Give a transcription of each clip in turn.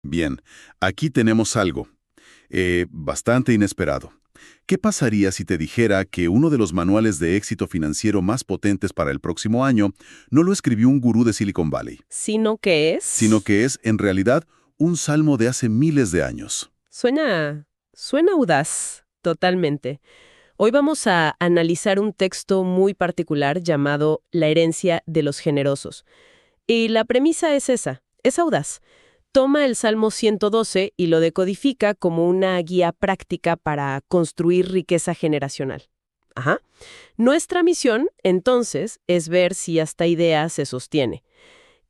Bien, aquí tenemos algo bastante inesperado. ¿Qué pasaría si te dijera que uno de los manuales de éxito financiero más potentes para el próximo año no lo escribió un gurú de Silicon Valley, ¿Sino qué sino es? que es, en realidad, un salmo de hace miles de años? Suena audaz, totalmente. Hoy vamos a analizar un texto muy particular llamado La herencia de los generosos. Y la premisa es esa, es audaz. Toma el Salmo 112 y lo decodifica como una guía práctica para construir riqueza generacional. Ajá. Nuestra misión, entonces, es ver si esta idea se sostiene.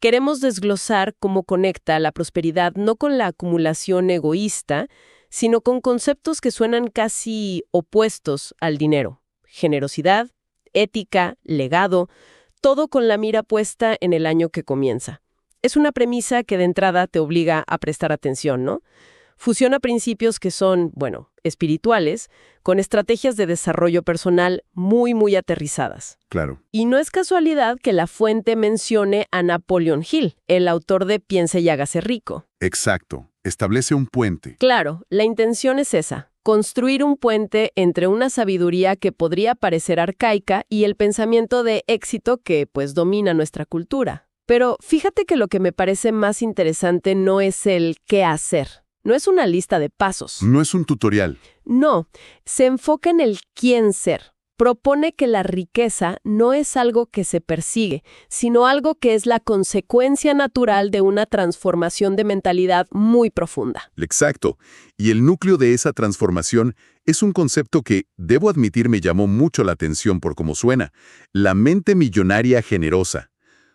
Queremos desglosar cómo conecta la prosperidad no con la acumulación egoísta, sino con conceptos que suenan casi opuestos al dinero. Generosidad, ética, legado, todo con la mira puesta en el año que comienza. Es una premisa que de entrada te obliga a prestar atención, ¿no? Fusiona principios que son, bueno, espirituales, con estrategias de desarrollo personal muy aterrizadas. Claro. Y no es casualidad que la fuente mencione a Napoleon Hill, el autor de Piense y hágase rico. Exacto. Establece un puente. Claro, la intención es esa, construir un puente entre una sabiduría que podría parecer arcaica y el pensamiento de éxito que, pues, domina nuestra cultura. Pero fíjate que lo que me parece más interesante no es el qué hacer. No es una lista de pasos. No es un tutorial. No, se enfoca en el quién ser. Propone que la riqueza no es algo que se persigue, sino algo que es la consecuencia natural de una transformación de mentalidad muy profunda. Exacto. Y el núcleo de esa transformación es un concepto que, debo admitir, me llamó mucho la atención por cómo suena. La mente millonaria generosa.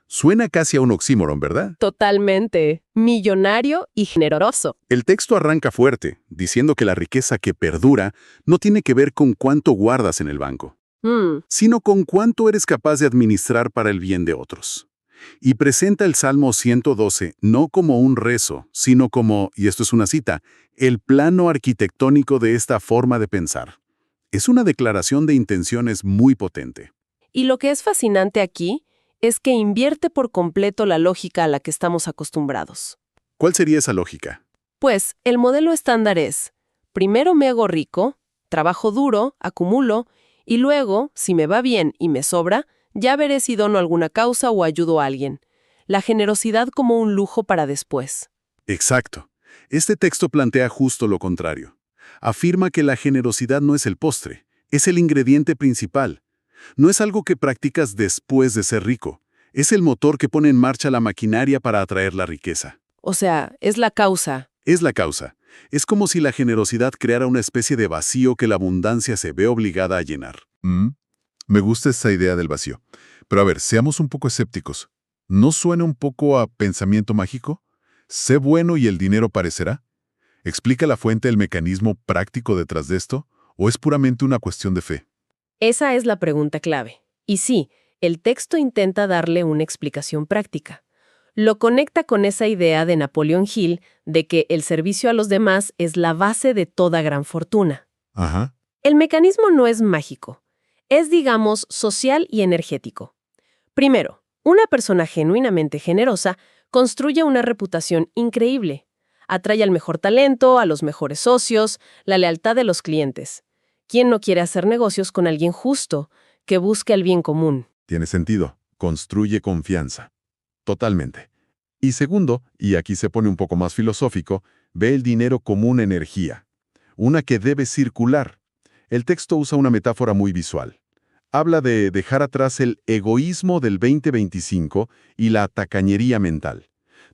Suena casi a un oxímoron, ¿verdad? Totalmente. Millonario y generoso. El texto arranca fuerte, diciendo que la riqueza que perdura no tiene que ver con cuánto guardas en el banco, sino con cuánto eres capaz de administrar para el bien de otros. Y presenta el Salmo 112 no como un rezo, sino como, y esto es una cita, el plano arquitectónico de esta forma de pensar. Es una declaración de intenciones muy potente. Y lo que es fascinante aquí es que invierte por completo la lógica a la que estamos acostumbrados. ¿Cuál sería esa lógica? Pues el modelo estándar es, primero me hago rico, trabajo duro, acumulo, y luego, si me va bien y me sobra, ya veré si dono alguna causa o ayudo a alguien. La generosidad como un lujo para después. Exacto. Este texto plantea justo lo contrario. Afirma que la generosidad no es el postre, es el ingrediente principal. No es algo que practicas después de ser rico, es el motor que pone en marcha la maquinaria para atraer la riqueza. O sea, es la causa. Es la causa. Es como si la generosidad creara una especie de vacío que la abundancia se ve obligada a llenar. Me gusta esa idea del vacío. Pero a ver, seamos un poco escépticos. ¿No suena un poco a pensamiento mágico? ¿Sé bueno y el dinero parecerá? ¿Explica la fuente el mecanismo práctico detrás de esto? ¿O es puramente una cuestión de fe? Esa es la pregunta clave. Y sí, el texto intenta darle una explicación práctica. Lo conecta con esa idea de Napoleon Hill de que el servicio a los demás es la base de toda gran fortuna. Ajá. El mecanismo no es mágico, es, digamos, social y energético. Primero, una persona genuinamente generosa construye una reputación increíble. Atrae al mejor talento, a los mejores socios, la lealtad de los clientes. ¿Quién no quiere hacer negocios con alguien justo, que busque el bien común? Tiene sentido. Construye confianza. Totalmente. Y segundo, y aquí se pone un poco más filosófico, ve el dinero como una energía, una que debe circular. El texto usa una metáfora muy visual. Habla de dejar atrás el egoísmo del 2025 y la tacañería mental.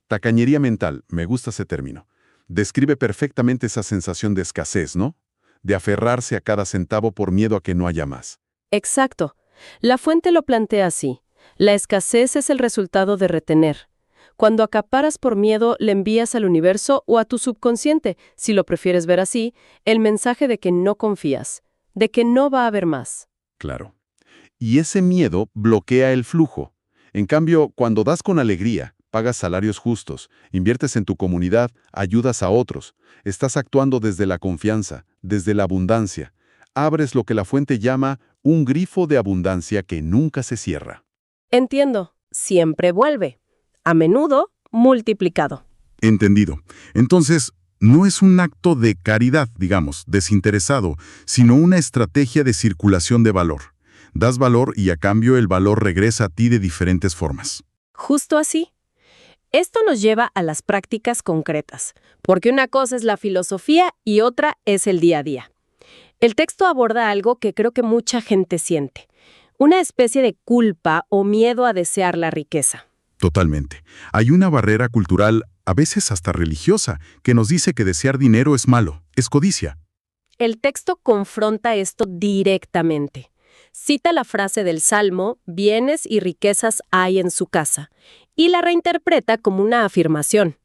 Tacañería mental, me gusta ese término. Describe perfectamente esa sensación de escasez, ¿no? De aferrarse a cada centavo por miedo a que no haya más. Exacto. La fuente lo plantea así. La escasez es el resultado de retener. Cuando acaparas por miedo, le envías al universo o a tu subconsciente, si lo prefieres ver así, el mensaje de que no confías, de que no va a haber más. Claro. Y ese miedo bloquea el flujo. En cambio, cuando das con alegría, pagas salarios justos, inviertes en tu comunidad, ayudas a otros, estás actuando desde la confianza, desde la abundancia. Abres lo que la fuente llama un grifo de abundancia que nunca se cierra. Entiendo, siempre vuelve. A menudo, multiplicado. Entendido. Entonces, no es un acto de caridad, digamos, desinteresado, sino una estrategia de circulación de valor. Das valor y a cambio el valor regresa a ti de diferentes formas. Justo así. Esto nos lleva a las prácticas concretas, porque una cosa es la filosofía y otra es el día a día. El texto aborda algo que creo que mucha gente siente, una especie de culpa o miedo a desear la riqueza. Totalmente. Hay una barrera cultural, a veces hasta religiosa, que nos dice que desear dinero es malo, es codicia. El texto confronta esto directamente. Cita la frase del Salmo, bienes y riquezas hay en su casa, y la reinterpreta como una afirmación,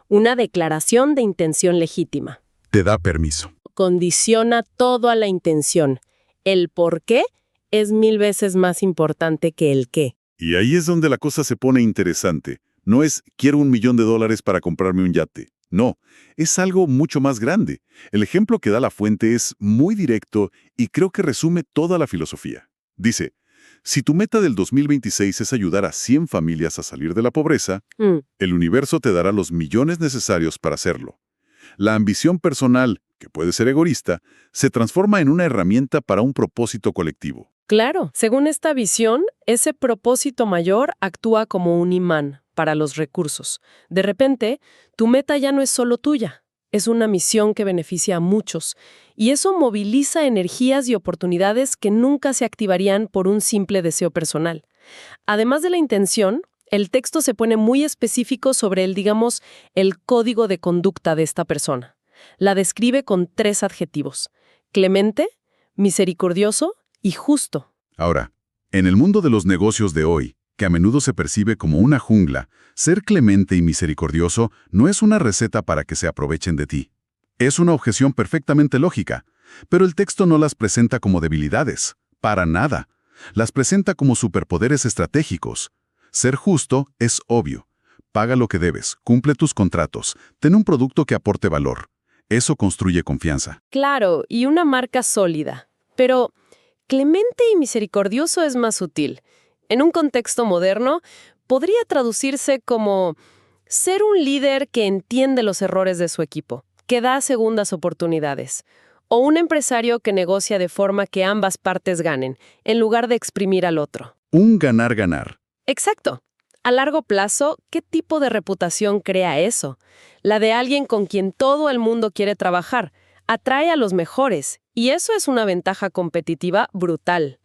una declaración de intención legítima. Te da permiso. Condiciona todo a la intención. El por qué es 1000 veces más importante que el qué. Y ahí es donde la cosa se pone interesante. No es quiero $1.000.000 para comprarme un yate. No, es algo mucho más grande. El ejemplo que da la fuente es muy directo y creo que resume toda la filosofía. Dice, si tu meta del 2026 es ayudar a 100 familias a salir de la pobreza, el universo te dará los millones necesarios para hacerlo. La ambición personal, que puede ser egoísta, se transforma en una herramienta para un propósito colectivo. Claro, según esta visión, ese propósito mayor actúa como un imán para los recursos. De repente, tu meta ya no es solo tuya, es una misión que beneficia a muchos, y eso moviliza energías y oportunidades que nunca se activarían por un simple deseo personal. Además de la intención, el texto se pone muy específico sobre el código de conducta de esta persona. La describe con 3 adjetivos: clemente, misericordioso y justo. Ahora, en el mundo de los negocios de hoy, que a menudo se percibe como una jungla, ser clemente y misericordioso no es una receta para que se aprovechen de ti. Es una objeción perfectamente lógica, pero el texto no las presenta como debilidades, para nada. Las presenta como superpoderes estratégicos. Ser justo es obvio. Paga lo que debes, cumple tus contratos, ten un producto que aporte valor. Eso construye confianza. Claro, y una marca sólida. Pero clemente y misericordioso es más sutil. En un contexto moderno, podría traducirse como ser un líder que entiende los errores de su equipo, que da segundas oportunidades, o un empresario que negocia de forma que ambas partes ganen, en lugar de exprimir al otro. Un ganar-ganar. Exacto. A largo plazo, ¿qué tipo de reputación crea eso? La de alguien con quien todo el mundo quiere trabajar. Atrae a los mejores, y eso es una ventaja competitiva brutal.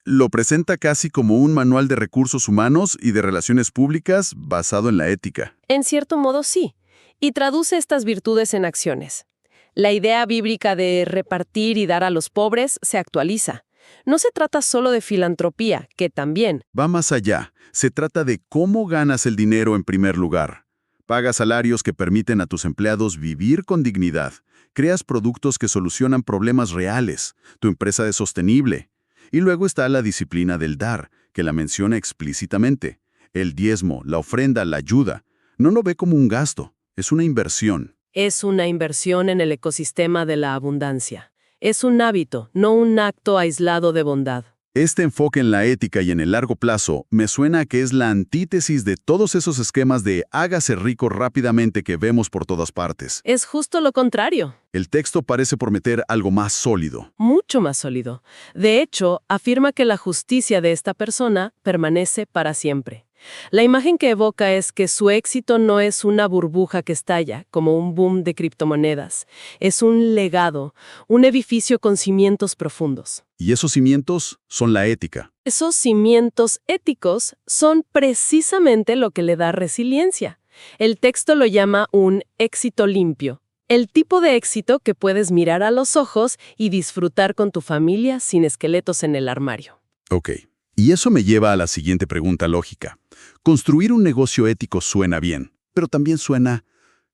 Lo presenta casi como un manual de recursos humanos y de relaciones públicas basado en la ética. En cierto modo sí, y traduce estas virtudes en acciones. La idea bíblica de repartir y dar a los pobres se actualiza. No se trata solo de filantropía, que también. Va más allá. Se trata de cómo ganas el dinero en primer lugar. Pagas salarios que permiten a tus empleados vivir con dignidad. Creas productos que solucionan problemas reales. Tu empresa es sostenible. Y luego está la disciplina del dar, que la menciona explícitamente. El diezmo, la ofrenda, la ayuda. No lo ve como un gasto, es una inversión. Es una inversión en el ecosistema de la abundancia. Es un hábito, no un acto aislado de bondad. Este enfoque en la ética y en el largo plazo me suena a que es la antítesis de todos esos esquemas de hágase rico rápidamente que vemos por todas partes. Es justo lo contrario. El texto parece prometer algo más sólido. Mucho más sólido. De hecho, afirma que la justicia de esta persona permanece para siempre. La imagen que evoca es que su éxito no es una burbuja que estalla, como un boom de criptomonedas. Es un legado, un edificio con cimientos profundos. Y esos cimientos son la ética. Esos cimientos éticos son precisamente lo que le da resiliencia. El texto lo llama un éxito limpio. El tipo de éxito que puedes mirar a los ojos y disfrutar con tu familia sin esqueletos en el armario. Ok. Y eso me lleva a la siguiente pregunta lógica. Construir un negocio ético suena bien, pero también suena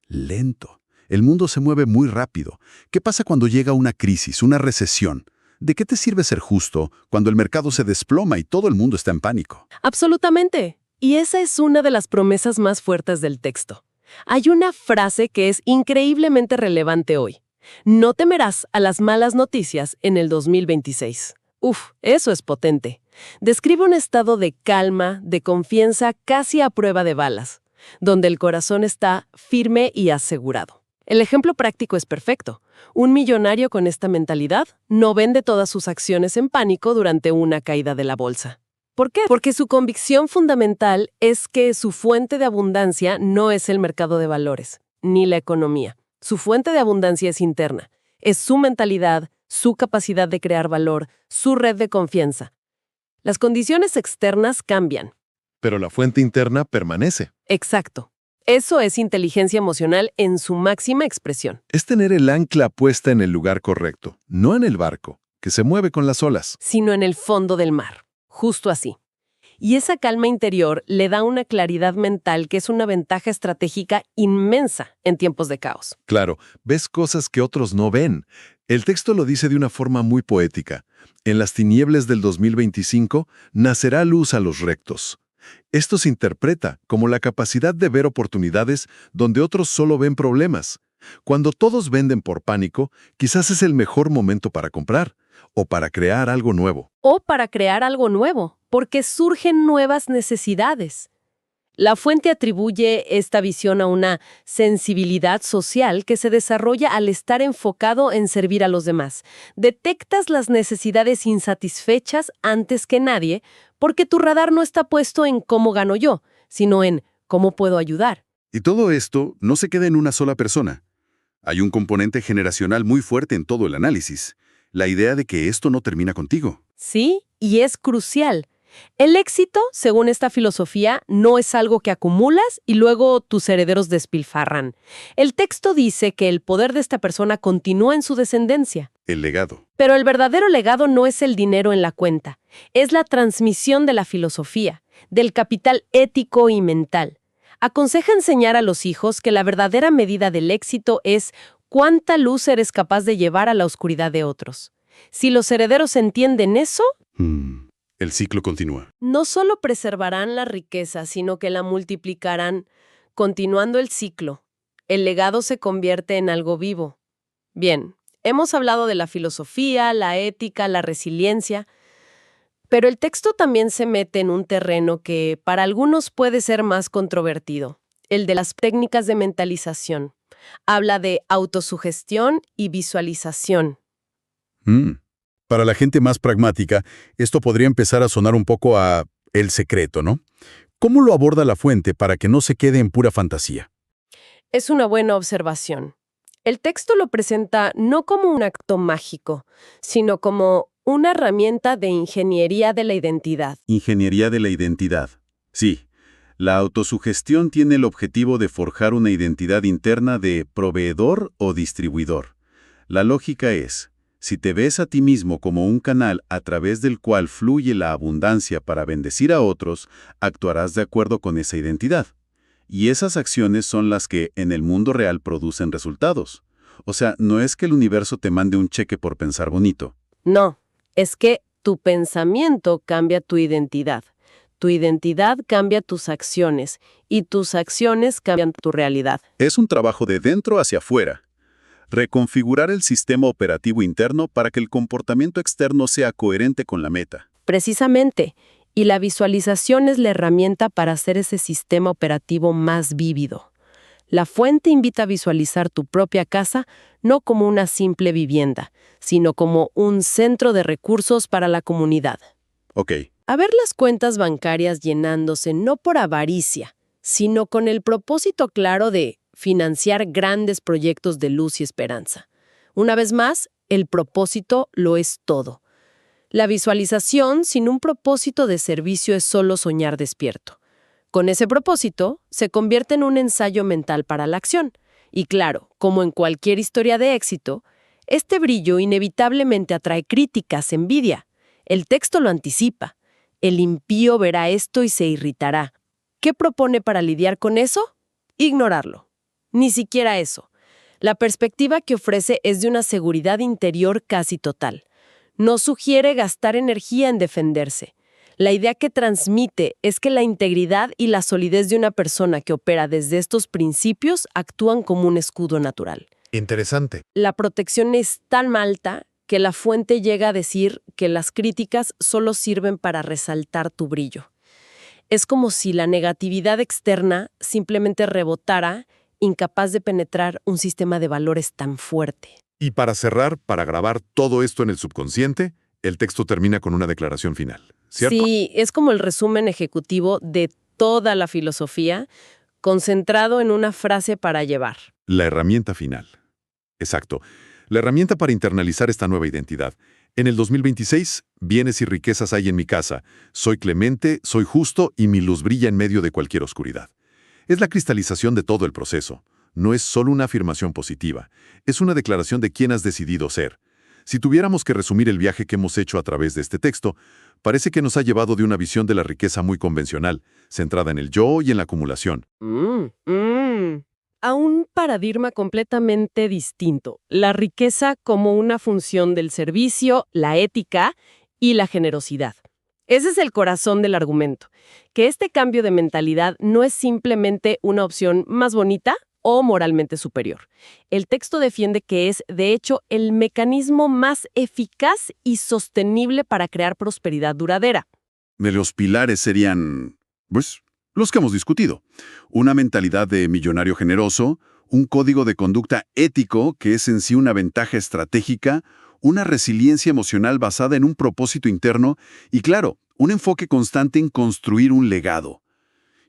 lento. El mundo se mueve muy rápido. ¿Qué pasa cuando llega una crisis, una recesión? ¿De qué te sirve ser justo cuando el mercado se desploma y todo el mundo está en pánico? Absolutamente. Y esa es una de las promesas más fuertes del texto. Hay una frase que es increíblemente relevante hoy. No temerás a las malas noticias en el 2026. Uf, eso es potente. Describe un estado de calma, de confianza casi a prueba de balas. donde el corazón está firme y asegurado. El ejemplo práctico es perfecto. Un millonario con esta mentalidad no vende todas sus acciones en pánico durante una caída de la bolsa. ¿Por qué? Porque su convicción fundamental es que su fuente de abundancia no es el mercado de valores, ni la economía. Su fuente de abundancia es interna. Es su mentalidad, su capacidad de crear valor, su red de confianza. Las condiciones externas cambian. Pero la fuente interna permanece. Exacto. Eso es inteligencia emocional en su máxima expresión. Es tener el ancla puesta en el lugar correcto, no en el barco, que se mueve con las olas. Sino en el fondo del mar. Justo así. Y esa calma interior le da una claridad mental que es una ventaja estratégica inmensa en tiempos de caos. Claro, ves cosas que otros no ven. El texto lo dice de una forma muy poética. En las tinieblas del 2025 nacerá luz a los rectos. Esto se interpreta como la capacidad de ver oportunidades donde otros solo ven problemas. Cuando todos venden por pánico, quizás es el mejor momento para comprar o para crear algo nuevo. O para crear algo nuevo, porque surgen nuevas necesidades. La fuente atribuye esta visión a una sensibilidad social que se desarrolla al estar enfocado en servir a los demás. Detectas las necesidades insatisfechas antes que nadie, porque tu radar no está puesto en cómo gano yo, sino en cómo puedo ayudar. Y todo esto no se queda en una sola persona. Hay un componente generacional muy fuerte en todo el análisis. La idea de que esto no termina contigo. Sí, y es crucial. El éxito, según esta filosofía, no es algo que acumulas y luego tus herederos despilfarran. El texto dice que el poder de esta persona continúa en su descendencia. El legado. Pero el verdadero legado no es el dinero en la cuenta, es la transmisión de la filosofía, del capital ético y mental. Aconseja enseñar a los hijos que la verdadera medida del éxito es cuánta luz eres capaz de llevar a la oscuridad de otros. Si los herederos entienden eso, El ciclo continúa. no solo preservarán la riqueza, sino que la multiplicarán, continuando el ciclo. El legado se convierte en algo vivo. Bien, hemos hablado de la filosofía, la ética, la resiliencia, pero el texto también se mete en un terreno que para algunos puede ser más controvertido, el de las técnicas de mentalización. Habla de autosugestión y visualización. Para la gente más pragmática, esto podría empezar a sonar un poco a el secreto, ¿no? ¿Cómo lo aborda la fuente para que no se quede en pura fantasía? Es una buena observación. El texto lo presenta no como un acto mágico, sino como una herramienta de ingeniería de la identidad. Ingeniería de la identidad. Sí, la autosugestión tiene el objetivo de forjar una identidad interna de proveedor o distribuidor. La lógica es, si te ves a ti mismo como un canal a través del cual fluye la abundancia para bendecir a otros, actuarás de acuerdo con esa identidad. Y esas acciones son las que, en el mundo real, producen resultados. O sea, no es que el universo te mande un cheque por pensar bonito. No, es que tu pensamiento cambia tu identidad. Tu identidad cambia tus acciones y tus acciones cambian tu realidad. Es un trabajo de dentro hacia afuera. Reconfigurar el sistema operativo interno para que el comportamiento externo sea coherente con la meta. Precisamente, y la visualización es la herramienta para hacer ese sistema operativo más vívido. La fuente invita a visualizar tu propia casa no como una simple vivienda, sino como un centro de recursos para la comunidad. Ok. A ver las cuentas bancarias llenándose no por avaricia, sino con el propósito claro de financiar grandes proyectos de luz y esperanza. Una vez más, el propósito lo es todo. La visualización sin un propósito de servicio es solo soñar despierto. Con ese propósito, se convierte en un ensayo mental para la acción. Y claro, como en cualquier historia de éxito, este brillo inevitablemente atrae críticas, envidia. El texto lo anticipa. El impío verá esto y se irritará. ¿Qué propone para lidiar con eso? Ignorarlo. Ni siquiera eso. La perspectiva que ofrece es de una seguridad interior casi total. No sugiere gastar energía en defenderse. La idea que transmite es que la integridad y la solidez de una persona que opera desde estos principios actúan como un escudo natural. Interesante. La protección es tan alta que la fuente llega a decir que las críticas solo sirven para resaltar tu brillo. Es como si la negatividad externa simplemente rebotara, incapaz de penetrar un sistema de valores tan fuerte. Y para cerrar, para grabar todo esto en el subconsciente, el texto termina con una declaración final, ¿cierto? Sí, es como el resumen ejecutivo de toda la filosofía, concentrado en una frase para llevar. La herramienta final. Exacto. La herramienta para internalizar esta nueva identidad. En el 2026, bienes y riquezas hay en mi casa. Soy clemente, soy justo y mi luz brilla en medio de cualquier oscuridad. Es la cristalización de todo el proceso. No es solo una afirmación positiva. Es una declaración de quién has decidido ser. Si tuviéramos que resumir el viaje que hemos hecho a través de este texto, parece que nos ha llevado de una visión de la riqueza muy convencional, centrada en el yo y en la acumulación. A un paradigma completamente distinto, la riqueza como una función del servicio, la ética y la generosidad. Ese es el corazón del argumento, que este cambio de mentalidad no es simplemente una opción más bonita o moralmente superior. El texto defiende que es, de hecho, el mecanismo más eficaz y sostenible para crear prosperidad duradera. Los pilares serían, pues, los que hemos discutido. Una mentalidad de millonario generoso, un código de conducta ético que es en sí una ventaja estratégica, una resiliencia emocional basada en un propósito interno y, claro, un enfoque constante en construir un legado.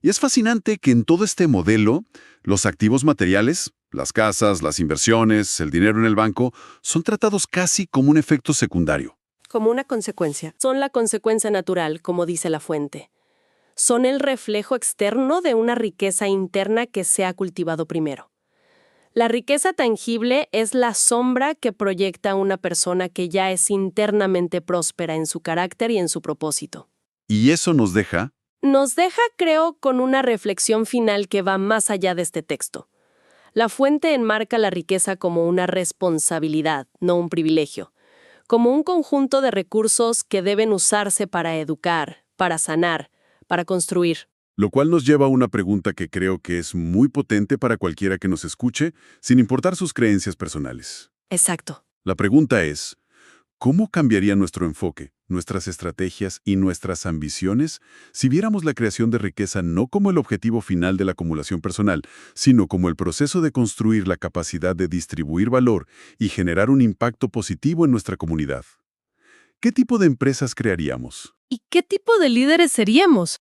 Y es fascinante que en todo este modelo, los activos materiales, las casas, las inversiones, el dinero en el banco, son tratados casi como un efecto secundario. Como una consecuencia. Son la consecuencia natural, como dice la fuente. Son el reflejo externo de una riqueza interna que se ha cultivado primero. La riqueza tangible es la sombra que proyecta una persona que ya es internamente próspera en su carácter y en su propósito. Y eso nos deja... Nos deja, creo, con una reflexión final que va más allá de este texto. La fuente enmarca la riqueza como una responsabilidad, no un privilegio, como un conjunto de recursos que deben usarse para educar, para sanar, para construir. Lo cual nos lleva a una pregunta que creo que es muy potente para cualquiera que nos escuche, sin importar sus creencias personales. Exacto. La pregunta es, ¿cómo cambiaría nuestro enfoque, nuestras estrategias y nuestras ambiciones si viéramos la creación de riqueza no como el objetivo final de la acumulación personal, sino como el proceso de construir la capacidad de distribuir valor y generar un impacto positivo en nuestra comunidad? ¿Qué tipo de empresas crearíamos? ¿Y qué tipo de líderes seríamos?